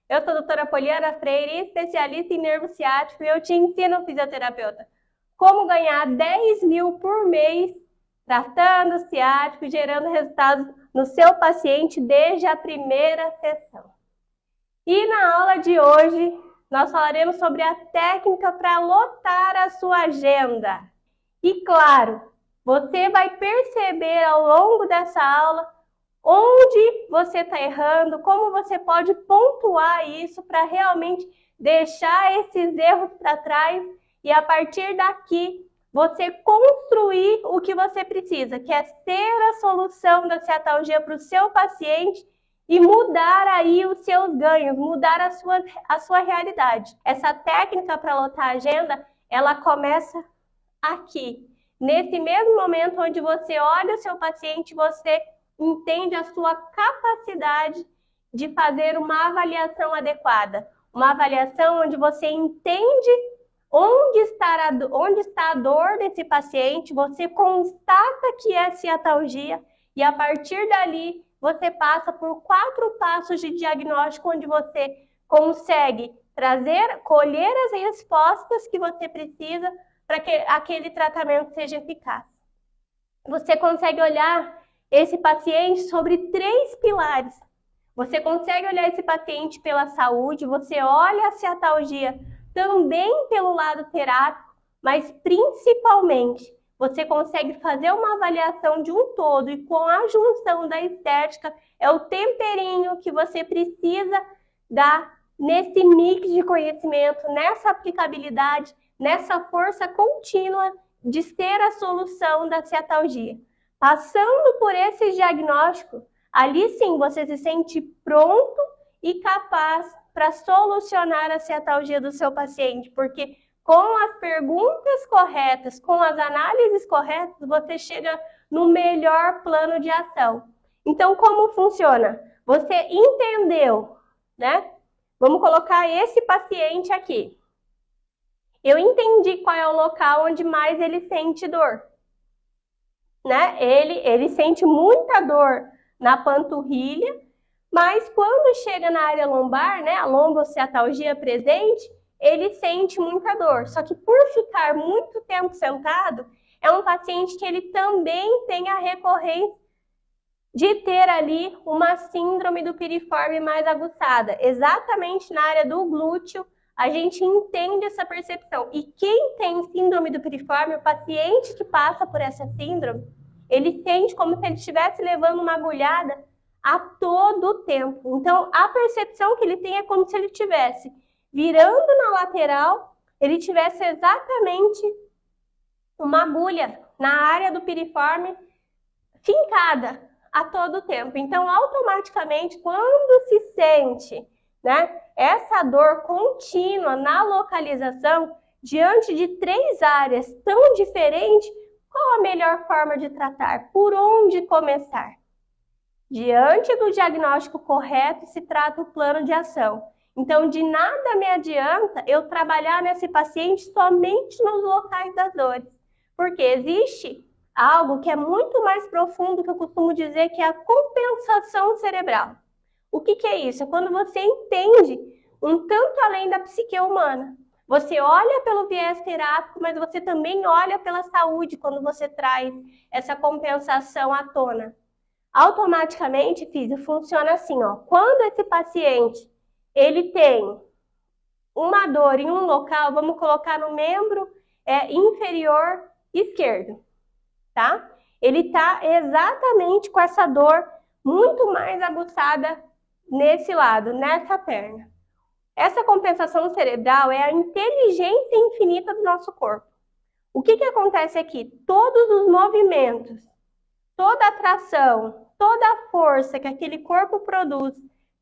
Eu sou a doutora Poliana Freire, especialista em nervo ciático, e eu te ensino, fisioterapeuta, como ganhar 10 mil por mês tratando o ciático e gerando resultados no seu paciente desde a primeira sessão. E na aula de hoje, nós falaremos sobre a técnica para lotar a sua agenda. E claro, você vai perceber ao longo dessa aula onde você está errando, como você pode pontuar isso para realmente deixar esses erros para trás e a partir daqui você construir o que você precisa, que é ser a solução da ciatalgia para o seu paciente e mudar aí os seus ganhos, mudar a sua realidade. Essa técnica para lotar a agenda, ela começa aqui, nesse mesmo momento onde você olha o seu paciente, você entende a sua capacidade de fazer uma avaliação adequada. Uma avaliação onde você entende onde está a dor desse paciente, você constata que é ciatalgia e a partir dali você passa por 4 passos de diagnóstico onde você consegue colher as respostas que você precisa para que aquele tratamento seja eficaz. Você consegue olhar esse paciente sobre 3 pilares. Você consegue olhar esse paciente pela saúde, você olha a ciatalgia também pelo lado terápico, mas principalmente você consegue fazer uma avaliação de um todo e com a junção da estética é o temperinho que você precisa dar nesse mix de conhecimento, nessa aplicabilidade, nessa força contínua de ser a solução da ciatalgia. Passando por esse diagnóstico, ali sim você se sente pronto e capaz para solucionar a ciatalgia do seu paciente, porque com as perguntas corretas, com as análises corretas, você chega no melhor plano de ação. Então, como funciona? Você entendeu, né? Vamos colocar esse paciente aqui. Eu entendi qual é o local onde mais ele sente dor, né? Ele sente muita dor na panturrilha, mas quando chega na área lombar, né, a lombociatalgia presente, ele sente muita dor. Só que por ficar muito tempo sentado, é um paciente que ele também tem a recorrência de ter ali uma síndrome do piriforme mais aguçada. Exatamente na área do glúteo, a gente entende essa percepção. E quem tem síndrome do piriforme, o paciente que passa por essa síndrome, ele sente como se ele estivesse levando uma agulhada a todo tempo. Então, a percepção que ele tem é como se ele estivesse virando na lateral, ele tivesse exatamente uma agulha na área do piriforme fincada a todo tempo. Então, automaticamente, quando se sente, né, essa dor contínua na localização, diante de 3 áreas tão diferentes, qual a melhor forma de tratar? Por onde começar? Diante do diagnóstico correto, se trata o plano de ação. Então, de nada me adianta eu trabalhar nesse paciente somente nos locais das dores, porque existe algo que é muito mais profundo, que eu costumo dizer que é a compensação cerebral. O que é isso? É quando você entende um tanto além da psique humana. Você olha pelo viés terápico, mas você também olha pela saúde quando você traz essa compensação à tona. Automaticamente, físio, funciona assim, ó. Quando esse paciente ele tem uma dor em um local, vamos colocar no membro inferior esquerdo, tá? Ele tá exatamente com essa dor muito mais aguçada nesse lado, nessa perna. Essa compensação cerebral é a inteligência infinita do nosso corpo. O que acontece aqui? Todos os movimentos, toda a tração, toda a força que aquele corpo produz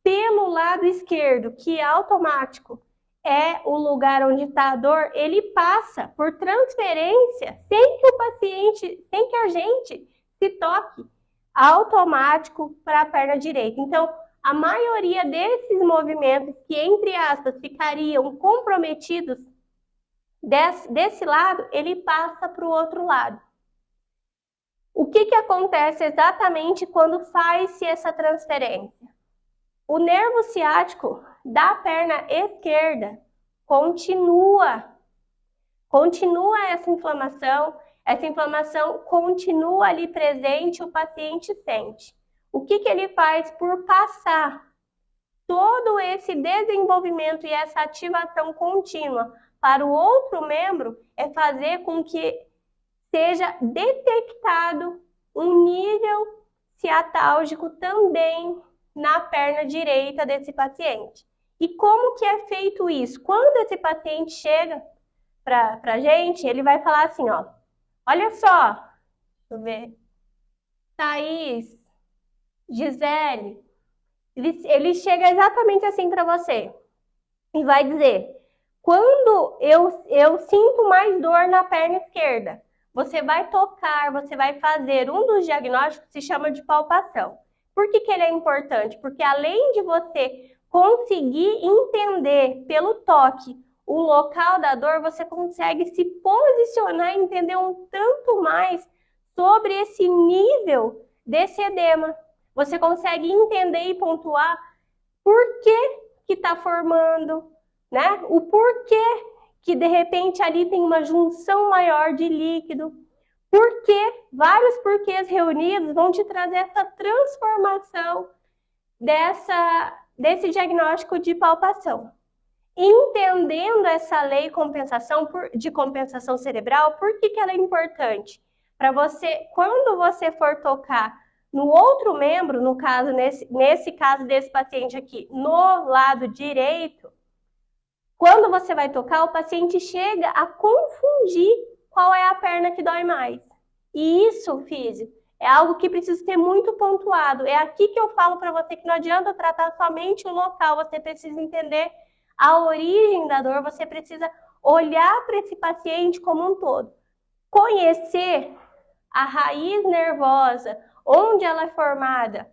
pelo lado esquerdo, que é automático, é o lugar onde está a dor, ele passa por transferência sem que o paciente, sem que a gente se toque, automático para a perna direita. Então, a maioria desses movimentos que, entre aspas, ficariam comprometidos desse lado, ele passa para o outro lado. O que acontece exatamente quando faz-se essa transferência? o nervo ciático da perna esquerda continua essa inflamação continua ali presente, o paciente sente. O que ele faz por passar todo esse desenvolvimento e essa ativação contínua para o outro membro é fazer com que seja detectado um nível ciatálgico também na perna direita desse paciente. E como que é feito isso? Quando esse paciente chega para a gente, ele vai falar assim, ó, olha só, deixa eu ver, Thaís, Gisele, ele chega exatamente assim para você e vai dizer, quando eu sinto mais dor na perna esquerda, você vai tocar, você vai fazer um dos diagnósticos que se chama de palpação. Por que ele é importante? Porque além de você conseguir entender pelo toque o local da dor, você consegue se posicionar e entender um tanto mais sobre esse nível desse edema. Você consegue entender e pontuar por que está formando, né? O porquê que de repente ali tem uma junção maior de líquido. Porque vários porquês reunidos vão te trazer essa transformação desse diagnóstico de palpação. Entendendo essa lei de compensação cerebral, por que ela é importante? Para você, quando você for tocar no outro membro, no caso, nesse caso desse paciente aqui, no lado direito, quando você vai tocar, o paciente chega a confundir qual é a perna que dói mais. E isso, físico, é algo que precisa ser muito pontuado. É aqui que eu falo para você que não adianta tratar somente o local, você precisa entender a origem da dor, você precisa olhar para esse paciente como um todo. Conhecer a raiz nervosa, onde ela é formada,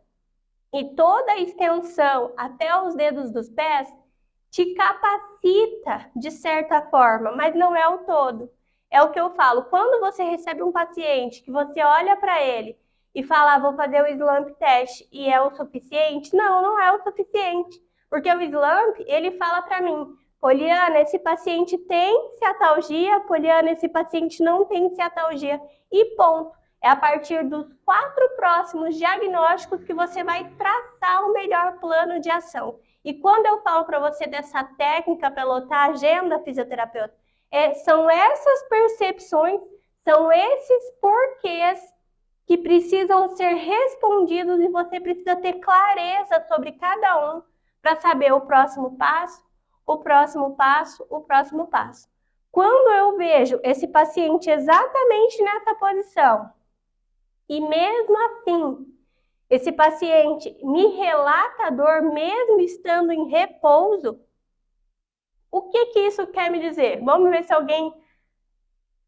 e toda a extensão até os dedos dos pés, te capacita de certa forma, mas não é o todo. É o que eu falo, quando você recebe um paciente que você olha para ele e fala, vou fazer o SLAMP teste e é o suficiente? Não, não é o suficiente, porque o SLAMP, ele fala para mim, Poliana, esse paciente tem ciatalgia, Poliana, esse paciente não tem ciatalgia, e ponto. É a partir dos 4 próximos diagnósticos que você vai traçar o melhor plano de ação. E quando eu falo para você dessa técnica para lotar a agenda fisioterapeuta, são essas percepções, são esses porquês que precisam ser respondidos e você precisa ter clareza sobre cada um para saber o próximo passo, o próximo passo, o próximo passo. Quando eu vejo esse paciente exatamente nessa posição, e mesmo assim, esse paciente me relata a dor mesmo estando em repouso, o que isso quer me dizer? Vamos ver se alguém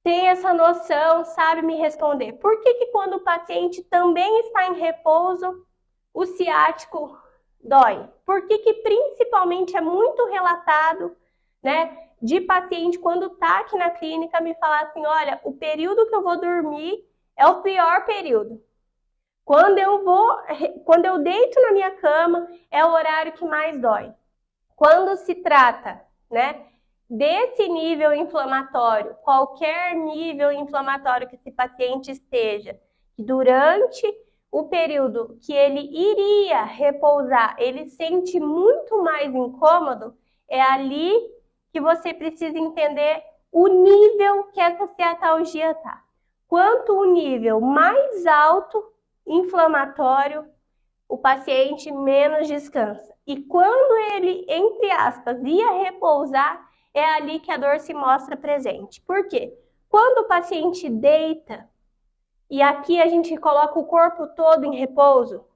tem essa noção, sabe me responder. Por que quando o paciente também está em repouso, o ciático dói? Por que principalmente é muito relatado, né, de paciente quando está aqui na clínica me falar assim, olha, o período que eu vou dormir é o pior período. Quando eu deito na minha cama, é o horário que mais dói. Quando se trata, né, desse nível inflamatório, qualquer nível inflamatório que esse paciente esteja, durante o período que ele iria repousar, ele sente muito mais incômodo, é ali que você precisa entender o nível que essa ciatalgia está. Quanto o nível mais alto, inflamatório, o paciente menos descansa. E quando ele, entre aspas, ia repousar, é ali que a dor se mostra presente. Por quê? Quando o paciente deita, e aqui a gente coloca o corpo todo em repouso,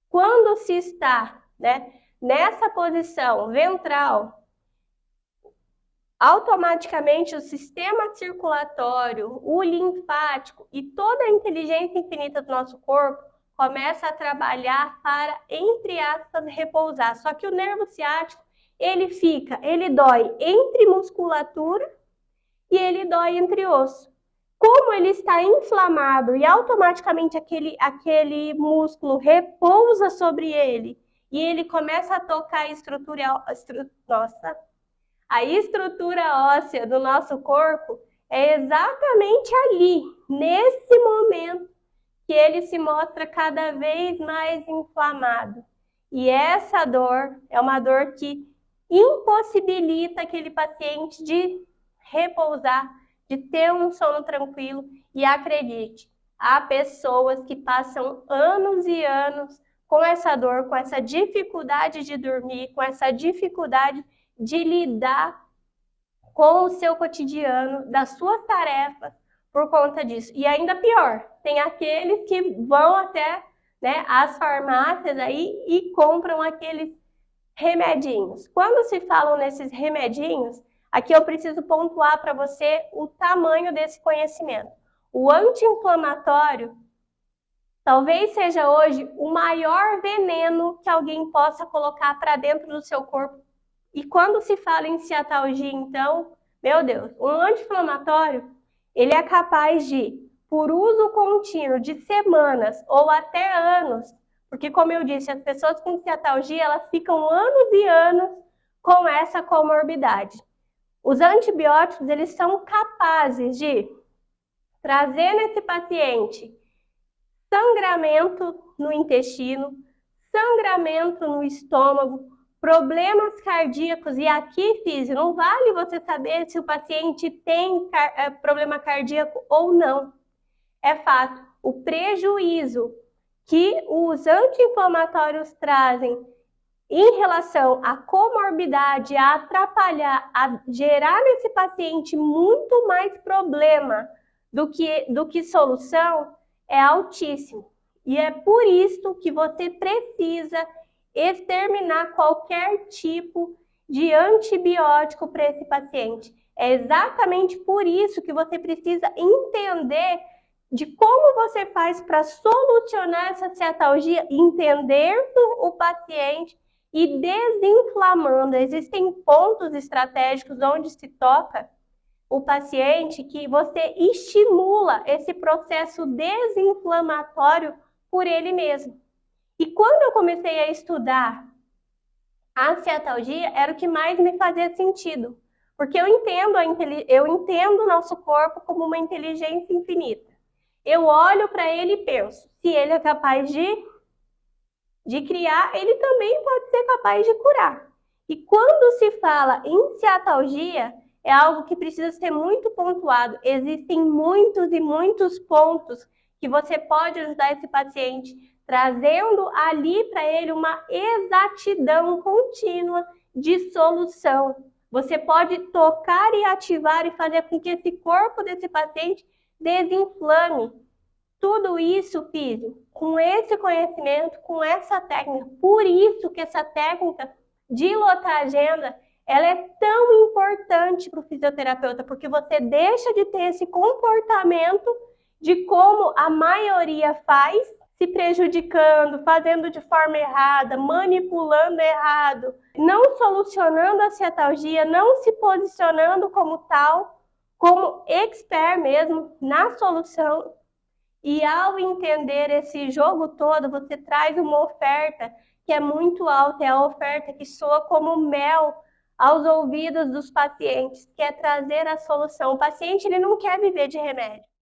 quando se está, né, nessa posição ventral, automaticamente o sistema circulatório, o linfático e toda a inteligência infinita do nosso corpo começa a trabalhar para, entre aspas, repousar. Só que o nervo ciático, ele dói entre musculatura e ele dói entre osso. Como ele está inflamado e automaticamente aquele músculo repousa sobre ele e ele começa a tocar a a estrutura óssea do nosso corpo, é exatamente ali, nesse momento, que ele se mostra cada vez mais inflamado. E essa dor é uma dor que impossibilita aquele paciente de repousar, de ter um sono tranquilo. E acredite, há pessoas que passam anos e anos com essa dor, com essa dificuldade de dormir, com essa dificuldade de lidar com o seu cotidiano, das suas tarefas, por conta disso. E ainda pior, tem aqueles que vão até, né, as farmácias aí e compram aqueles remedinhos. Quando se falam nesses remedinhos, aqui eu preciso pontuar para você o tamanho desse conhecimento. O anti-inflamatório talvez seja hoje o maior veneno que alguém possa colocar para dentro do seu corpo. E quando se fala em ciatalgia, então, meu Deus, um anti-inflamatório, ele é capaz de, por uso contínuo de semanas ou até anos, porque como eu disse, as pessoas com ciatalgia, elas ficam anos e anos com essa comorbidade. Os antibióticos, eles são capazes de trazer nesse paciente sangramento no intestino, sangramento no estômago, problemas cardíacos. E aqui, físio, não vale você saber se o paciente tem problema cardíaco ou não. É fato, o prejuízo que os anti-inflamatórios trazem em relação à comorbidade, a atrapalhar, a gerar nesse paciente muito mais problema do que solução, é altíssimo. E é por isso que você precisa exterminar qualquer tipo de antibiótico para esse paciente. É exatamente por isso que você precisa entender de como você faz para solucionar essa ciatalgia, entendendo o paciente e desinflamando. Existem pontos estratégicos onde se toca o paciente que você estimula esse processo desinflamatório por ele mesmo. E quando eu comecei a estudar a ciatalgia, era o que mais me fazia sentido, porque eu entendo o nosso corpo como uma inteligência infinita. Eu olho para ele e penso, se ele é capaz de criar, ele também pode ser capaz de curar. E quando se fala em ciatalgia, é algo que precisa ser muito pontuado. Existem muitos e muitos pontos que você pode ajudar esse paciente, trazendo ali para ele uma exatidão contínua de solução. Você pode tocar e ativar e fazer com que esse corpo desse paciente desinflame. Tudo isso, filho, com esse conhecimento, com essa técnica. Por isso que essa técnica de lotar a agenda, ela é tão importante para o fisioterapeuta, porque você deixa de ter esse comportamento de como a maioria faz, se prejudicando, fazendo de forma errada, manipulando errado, não solucionando a ciatalgia, não se posicionando como tal, como expert mesmo na solução. E ao entender esse jogo todo, você traz uma oferta que é muito alta, é a oferta que soa como mel aos ouvidos dos pacientes, que é trazer a solução. O paciente ele não quer viver de remédio.